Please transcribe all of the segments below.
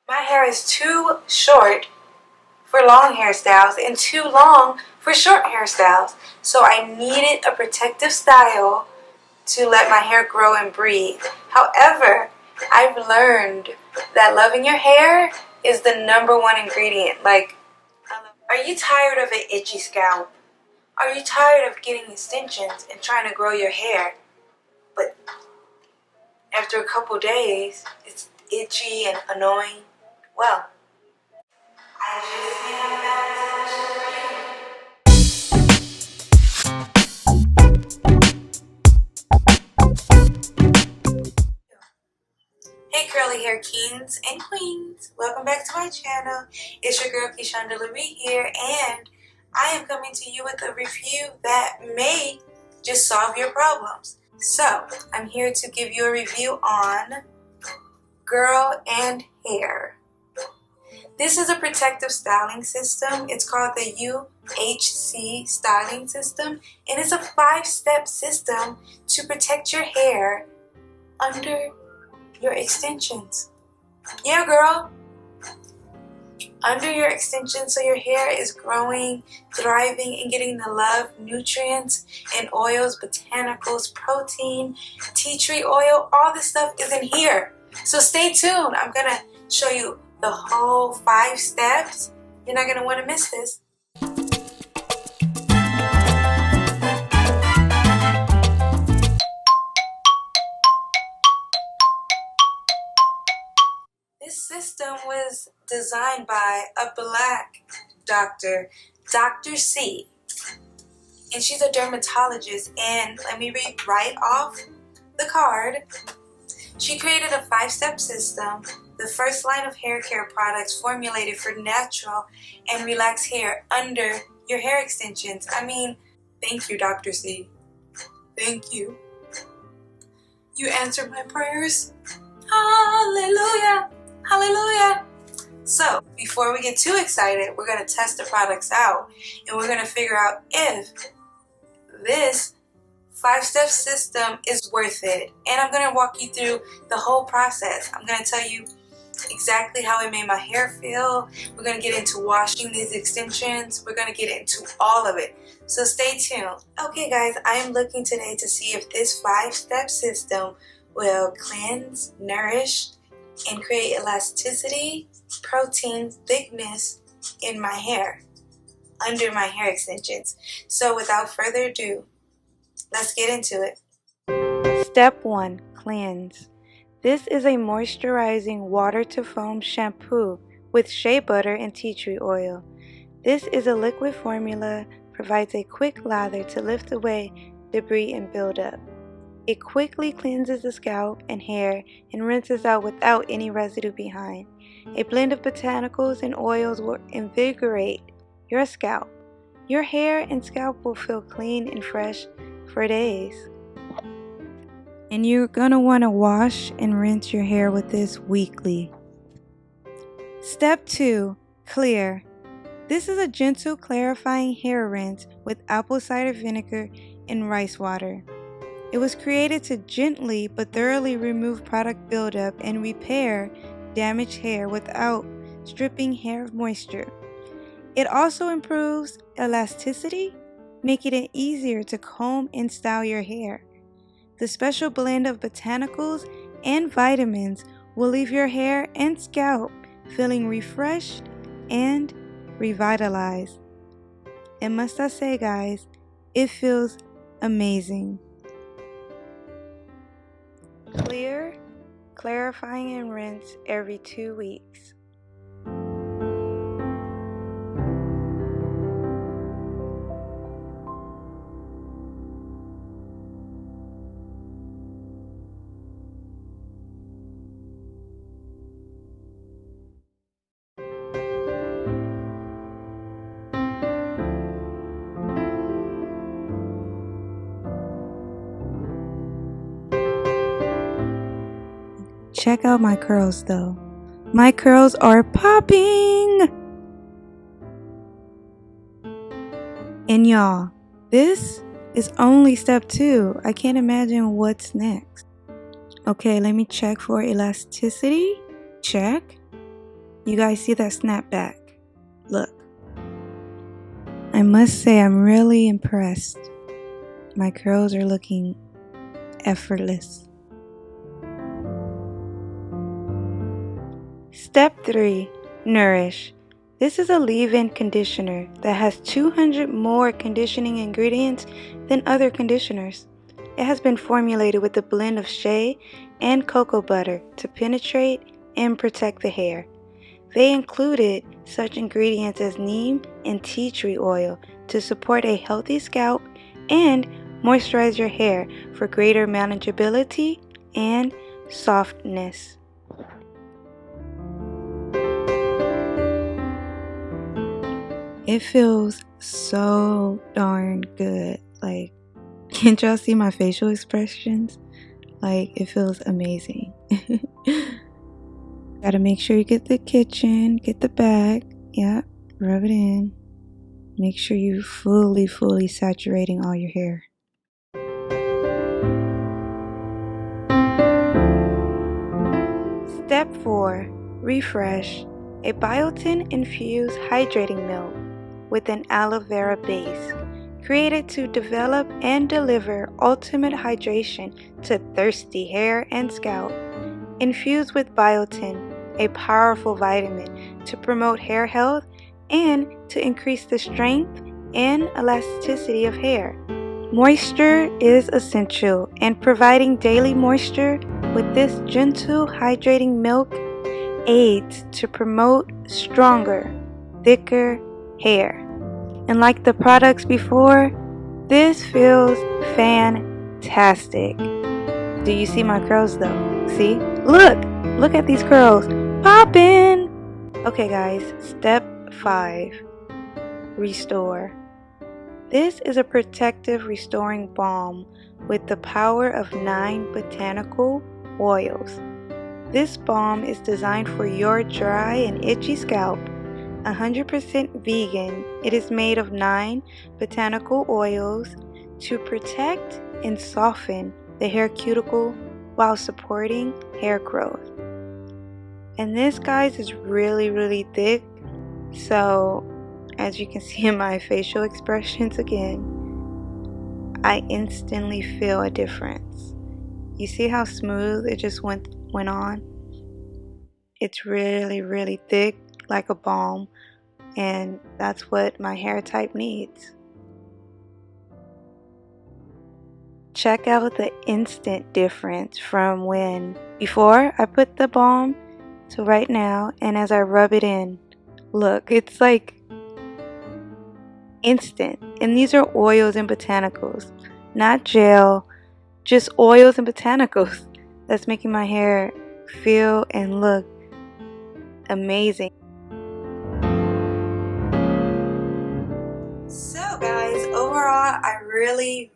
My hair is too short for long hairstyles and too long for short hairstyles. So I needed a protective style to let my hair grow and breathe. However, I've learned that loving your hair is the #1 ingredient. Are you tired of an itchy scalp? Are you tired of getting extensions and trying to grow your hair? But after a couple days, it's itchy and annoying. Well, I just may have found this solution for you. Hey curly hair kings and queens, welcome back to my channel. It's your girl Qishanda La'ree here, and I am coming to you with a review that may just solve your problems. So, I'm here to give you a review on Girl+hair. This is a protective styling system. It's called the UHC styling system, and it's a 5-step system to protect your hair under your extensions. Yeah, girl. Under your extensions, so your hair is growing, thriving, and getting the love, nutrients, and oils, botanicals, protein, tea tree oil. All this stuff is in here. So stay tuned. I'm going to show you the whole 5 steps. You're not going to want to miss this. This system was designed by a black doctor, Dr. C. And she's a dermatologist. And let me read right off the card. She created a 5-step system. The first line of hair care products formulated for natural and relaxed hair under your hair extensions. I mean, thank you, Dr. C. Thank you. You answered my prayers. Hallelujah. Hallelujah. So, before we get too excited, we're going to test the products out, and we're going to figure out if this 5-step system is worth it. And I'm going to walk you through the whole process. I'm going to tell you exactly how it made my hair feel. We're going to get into washing these extensions. We're going to get into all of it. So stay tuned. Okay guys, I am looking today to see if this 5-step system will cleanse, nourish, and create elasticity, protein, thickness in my hair, under my hair extensions. So without further ado, let's get into it. Step 1. Cleanse. This is a moisturizing water-to-foam shampoo with shea butter and tea tree oil. This is a liquid formula, provides a quick lather to lift away debris and buildup. It quickly cleanses the scalp and hair and rinses out without any residue behind. A blend of botanicals and oils will invigorate your scalp. Your hair and scalp will feel clean and fresh for days. And you're gonna want to wash and rinse your hair with this weekly. Step 2. Clear. This is a gentle clarifying hair rinse with apple cider vinegar and rice water. It was created to gently but thoroughly remove product buildup and repair damaged hair without stripping hair of moisture. It also improves elasticity, making it easier to comb and style your hair. The special blend of botanicals and vitamins will leave your hair and scalp feeling refreshed and revitalized. And must I say, guys, it feels amazing. Clear, clarifying, and rinse every 2 weeks. Check out my curls though. My curls are popping! And y'all, this is only step 2. I can't imagine what's next. Okay, let me check for elasticity. Check. You guys see that snapback? Look. I must say I'm really impressed. My curls are looking effortless. Step 3. Nourish. This is a leave-in conditioner that has 200 more conditioning ingredients than other conditioners. It has been formulated with a blend of shea and cocoa butter to penetrate and protect the hair. They included such ingredients as neem and tea tree oil to support a healthy scalp and moisturize your hair for greater manageability and softness. It feels so darn good. Like, can't y'all see my facial expressions? Like, it feels amazing. Gotta make sure you get the kitchen, get the bag. Yeah, rub it in. Make sure you fully saturating all your hair. Step 4. Refresh. A biotin infused hydrating milk with an aloe vera base, created to develop and deliver ultimate hydration to thirsty hair and scalp. Infused with biotin, a powerful vitamin to promote hair health and to increase the strength and elasticity of hair. Moisture is essential, and providing daily moisture with this gentle hydrating milk aids to promote stronger, thicker hair. And like the products before, this feels fantastic. Do you see my curls though? See? Look at these curls. Poppin'! Okay guys, step 5. Restore. This is a protective restoring balm with the power of 9 botanical oils. This balm is designed for your dry and itchy scalp. 100% vegan, it is made of 9 botanical oils to protect and soften the hair cuticle while supporting hair growth. And this, guys, is really thick. So, as you can see in my facial expressions again, I instantly feel a difference. You see how smooth it just went on? It's really thick, like a balm, and that's what my hair type needs. Check out the instant difference from when before I put the balm to right now, and as I rub it in. Look, it's like instant. And these are oils and botanicals, not gel, just oils and botanicals. That's making my hair feel and look amazing. So guys, overall I really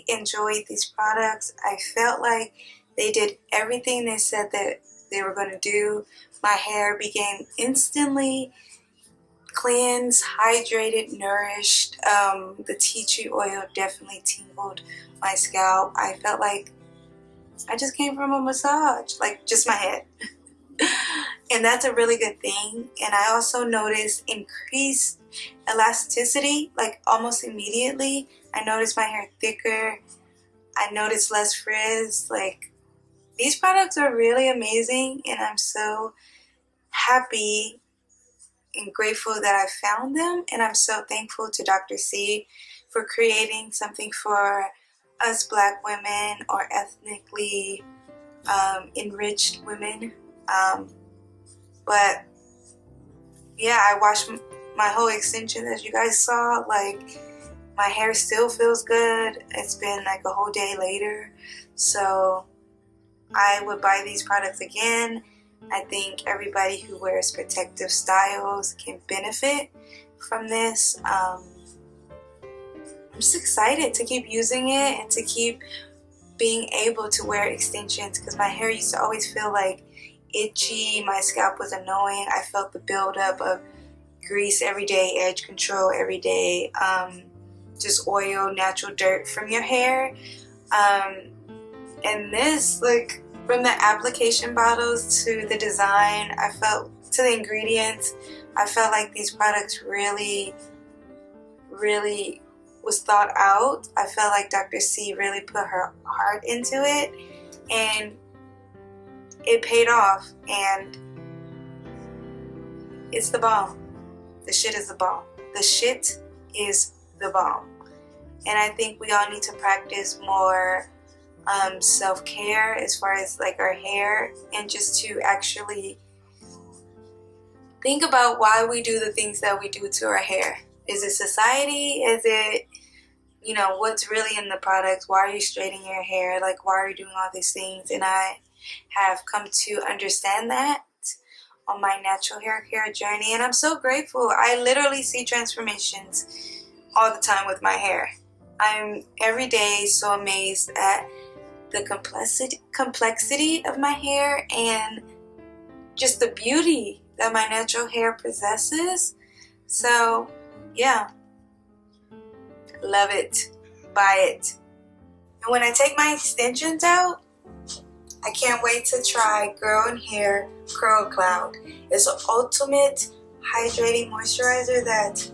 enjoyed these products. I felt like they did everything they said that they were going to do. My hair became instantly cleansed, hydrated, nourished. The tea tree oil definitely tingled my scalp. I felt like I just came from a massage, like just my head. And that's a really good thing. And I also noticed increased elasticity, like almost immediately. I noticed my hair thicker. I noticed less frizz. Like, these products are really amazing, and I'm so happy and grateful that I found them. And I'm so thankful to Dr. C for creating something for us Black women or ethnically enriched women. But yeah, I washed my whole extension, as you guys saw. Like, my hair still feels good. It's been like a whole day later. So I would buy these products again. I think everybody who wears protective styles can benefit from this. I'm just excited to keep using it and to keep being able to wear extensions, because my hair used to always feel like itchy. My scalp was annoying. I felt the buildup of grease every day, edge control every day, just oil, natural dirt from your hair. And this, like, from the application bottles to the design, I felt to the ingredients, I felt like these products really was thought out. I felt like Dr. C really put her heart into it, and it paid off, and it's the bomb. The shit is the bomb. The shit is the bomb. And I think we all need to practice more self-care as far as like our hair, and just to actually think about why we do the things that we do to our hair. Is it society? Is it, you know, what's really in the products? Why are you straightening your hair? Like, why are you doing all these things? And I have come to understand that on my natural hair care journey, and I'm so grateful. I literally see transformations all the time with my hair. I'm every day so amazed at the complexity of my hair and just the beauty that my natural hair possesses. So yeah, love it, buy it. And when I take my extensions out, I can't wait to try Girl+hair Curl Cloud. It's an ultimate hydrating moisturizer that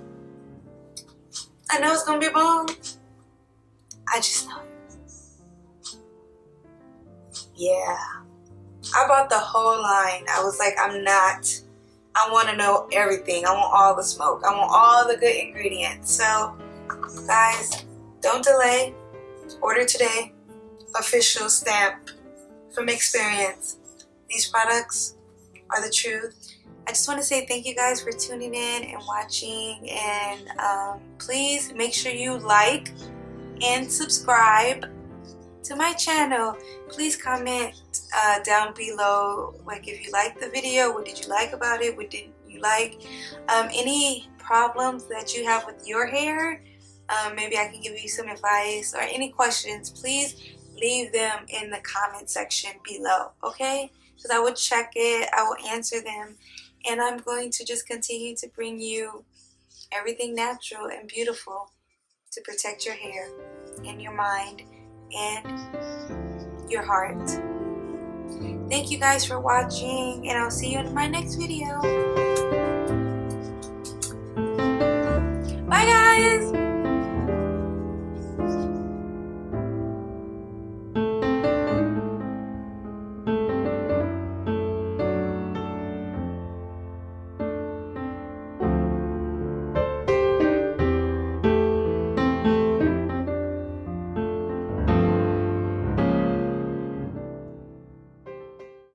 I know it's gonna be bomb. I just know it. Yeah, I bought the whole line. I was like, I want to know everything. I want all the smoke. I want all the good ingredients. So guys, don't delay. Order today. Official stamp from experience. These products are the truth. I just want to say thank you guys for tuning in and watching, and please make sure you like and subscribe to my channel. Please comment down below, like, if you liked the video, what did you like about it, what didn't you like, any problems that you have with your hair. Maybe I can give you some advice, or any questions. Please leave them in the comment section below, okay? Because I will check it, I will answer them, and I'm going to just continue to bring you everything natural and beautiful to protect your hair and your mind and your heart. Thank you guys for watching, and I'll see you in my next video. Bye guys!